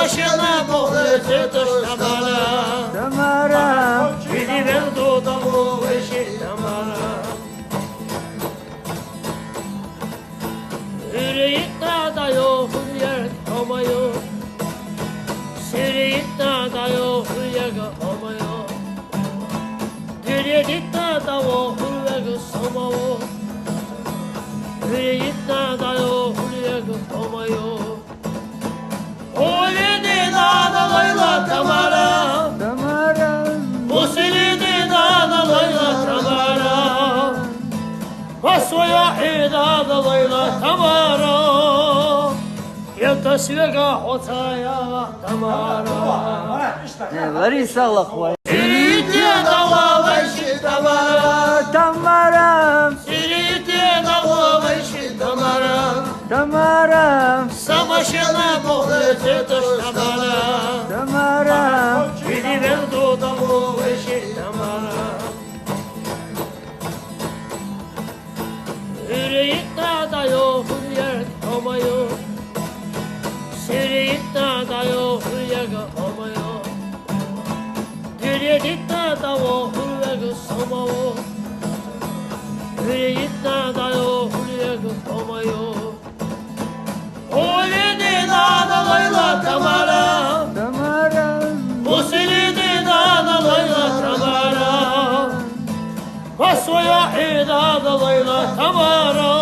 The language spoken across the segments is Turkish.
машина поглядить Тамара. Тамара, Підівен додому виші Тамара. Yürüyüp da yok yer kalmıyor. Sürüyüp da yok yer kalmıyor. Yürüyüp da yok yer kalmıyor. Yürüyüp da yok yer kalmıyor. Oledi dağdalayla Tamara. Tamara, O silidi dağdalayla Tamara. Basmaya dağdalayla Tamara. Yeltasıga otaya Tamara. Лариса Аллахова. Сирите дağlamayşı Tamara. Тамара, Сирите dağlamayşı Tamara. Тамара, Savaşına poğleti Tamara. Тамара, Підівен додому виші Тамара. Yürüyüp da yok yer kalmıyor. Sürüyüp da yok yer kalmıyor. Yürüyüp da yok yer kalmıyor. Yürüyüp da yok yer kalmıyor. Oledi dağdalayla Tamara. Тамара, Bu silidi dağdalayla Tamara. Basmaya dağdalayla Tamara.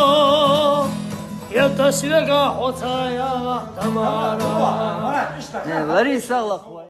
Yeltasıga otaya Tamara. Лариса Аллахова.